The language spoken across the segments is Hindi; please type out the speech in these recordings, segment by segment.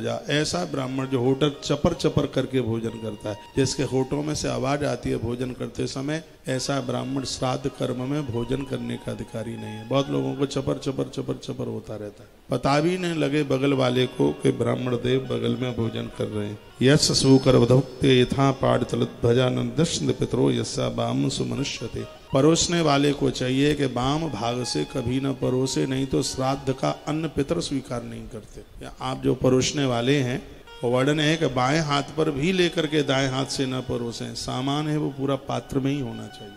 ध्वजा। ऐसा ब्राह्मण जो होठर चपर चपर करके भोजन करता है, जिसके होठों में से आवाज आती है भोजन करते समय, ऐसा ब्राह्मण श्राद्ध कर्म में भोजन करने का अधिकारी नहीं है। बहुत लोगों को चपर चपर चपर चपर होता रहता है, पता भी नहीं लगे बगल वाले को कि ब्राह्मण देव बगल में भोजन कर रहे हैं। यश सूकर वधुक्ते यथा पाठ तलत भजानंद पितरो यस्सा बाम सुमनुष्यते। परोसने वाले को चाहिए कि बाम भाग से कभी न परोसे, नहीं तो श्राद्ध का अन्न पितर स्वीकार नहीं करते। या आप जो परोसने वाले हैं, वो वर्णन है कि बाएं हाथ पर भी लेकर के दाएं हाथ से न परोसें। सामान है वो पूरा पात्र में ही होना चाहिए।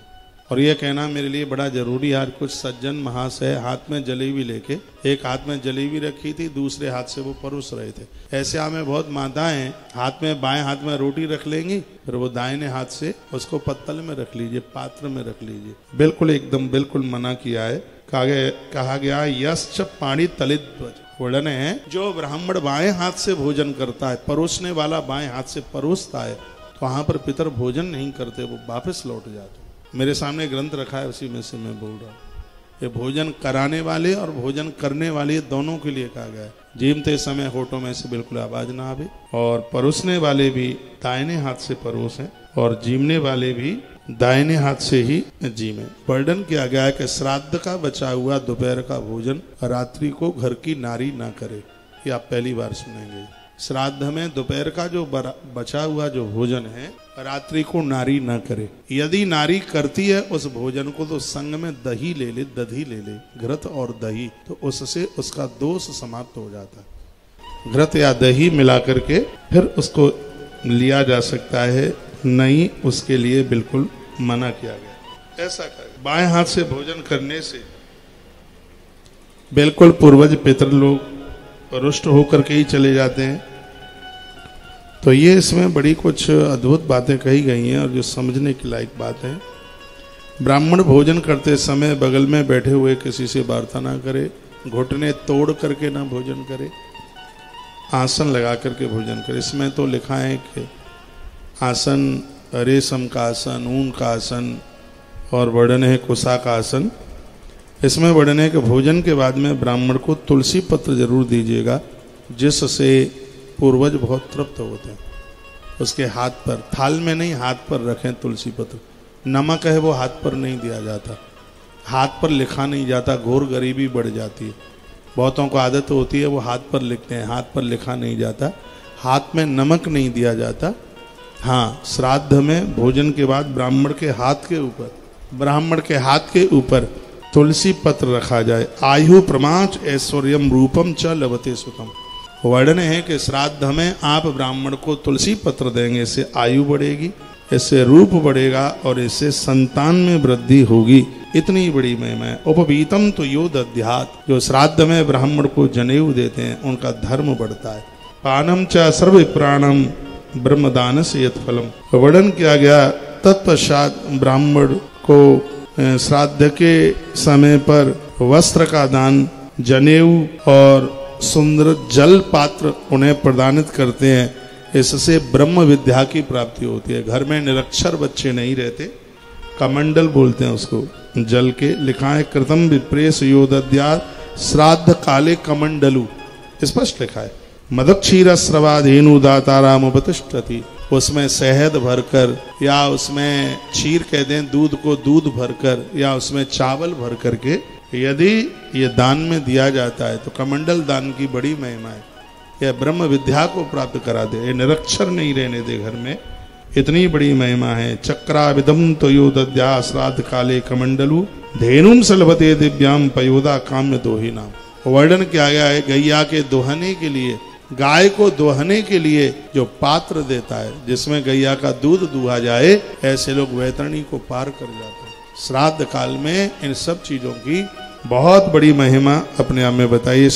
और ये कहना मेरे लिए बड़ा जरूरी है। आज कुछ सज्जन महाशय हाथ में जलेबी लेके, एक हाथ में जलेबी रखी थी, दूसरे हाथ से वो परोस रहे थे। ऐसे हमें बहुत माताएं हाथ में, बाएं हाथ में रोटी रख लेंगी, फिर वो दाहिने हाथ से उसको पत्तल में रख लीजिए, पात्र में रख लीजिए। बिल्कुल एकदम बिल्कुल मना किया है। कहा गया यश्च पाणी तलित ध्वज। वर्णन है जो ब्राह्मण बाएं हाथ से भोजन करता है, परोसने वाला बाएं हाथ से परोसता है, तो वहां पर पितर भोजन नहीं करते, वो वापस लौट जाते। मेरे सामने ग्रंथ रखा है, उसी में से मैं बोल रहा हूँ। ये भोजन कराने वाले और भोजन करने वाले दोनों के लिए कहा गया है। जीमते समय होठों में से बिल्कुल आवाज ना आवे, और परोसने वाले भी दाहिने हाथ से परोसें, और जीमने वाले भी दाहिने हाथ से ही जीमें। वर्णन किया गया है कि श्राद्ध का बचा हुआ दोपहर का भोजन रात्रि को घर की नारी ना करे। ये आप पहली बार सुनेंगे। श्राद्ध में दोपहर का जो बचा हुआ जो भोजन है, रात्रि को नारी ना करे। यदि नारी करती है उस भोजन को, तो संग में दही ले ले, दधी ले ले, घृत और दही, तो उससे उसका दोष समाप्त हो जाता है। घृत या दही मिला करके फिर उसको लिया जा सकता है, नहीं उसके लिए बिल्कुल मना किया गया। ऐसा कर बाएं हाथ से भोजन करने से बिल्कुल पूर्वज पितर लोग रुष्ट होकर के ही चले जाते हैं। तो ये इसमें बड़ी कुछ अद्भुत बातें कही गई हैं और जो समझने की लायक बात है। ब्राह्मण भोजन करते समय बगल में बैठे हुए किसी से वार्ता ना करे, घुटने तोड़ करके ना भोजन करे, आसन लगा करके भोजन करे। इसमें तो लिखा है कि आसन रेशम का आसन, ऊन का आसन, और वर्णन है कुसा का आसन। इसमें वर्णन है कि भोजन के बाद में ब्राह्मण को तुलसी पत्र जरूर दीजिएगा, जिससे पूर्वज बहुत तृप्त होते हैं। उसके हाथ पर, थाल में नहीं, हाथ पर रखें तुलसी पत्र। नमक है वो हाथ पर नहीं दिया जाता, हाथ पर लिखा नहीं जाता, घोर गरीबी बढ़ जाती है। बहुतों को आदत होती है वो हाथ पर लिखते हैं, हाथ पर लिखा नहीं जाता, हाथ में नमक नहीं दिया जाता। हाँ, श्राद्ध में भोजन के बाद ब्राह्मण के हाथ के ऊपर तुलसी पत्र रखा जाए। आयु प्रमाच ऐश्वर्यम रूपम च लभते सुतम। वर्णन है कि श्राद्ध में आप ब्राह्मण को तुलसी पत्र देंगे, इससे आयु बढ़ेगी, इससे रूप बढ़ेगा, और इससे संतान में वृद्धि होगी। इतनी बड़ी महिमा है। उपवीतम तो यो दध्यात्। जो श्राद्ध में ब्राह्मण को जनेऊ देते हैं उनका धर्म बढ़ता है। पानम च सर्व प्राणम ब्रह्मदान से यत फलम। वर्णन किया गया तत्पश्चात ब्राह्मण को श्राद्ध के समय पर वस्त्र का दान, जनेऊ और सुंदर जल पात्र उन्हें प्रदानित करते हैं। इससे ब्रह्म विद्या की प्राप्ति होती है। घर में निरक्षर बच्चे नहीं रहते, कमंडल बोलते हैं उसको, जल के। लिखा है कृतम विप्रेश यो दद्यात् श्राद्ध काले कमंडलु, स्पष्ट लिखा है। मदक्षीर स्रवाधेनु दातारामुपतिष्ठति। उसमें शहद भरकर, या उसमें क्षीर कहते हैं दूध को, दूध भरकर, या उसमें चावल भर करके यदि ये दान में दिया जाता है तो कमंडल दान की बड़ी महिमा है। यह ब्रह्म विद्या को प्राप्त करा दे, ये निरक्षर नहीं रहने दे घर में, इतनी बड़ी महिमा है। चक्राविदम तो यो दद्या श्राद्ध काले कमंडलु धेनुम सलभते दिव्याम पयोदा काम्य दोही नाम। वर्णन किया गया है गैया के दोहने के लिए, गाय को दोहने के लिए जो पात्र देता है, जिसमें गैया का दूध दुहा जाए, ऐसे लोग वैतरणी को पार कर जाते हैं। श्राद्ध काल में इन सब चीजों की बहुत बड़ी महिमा अपने आप में बताइए।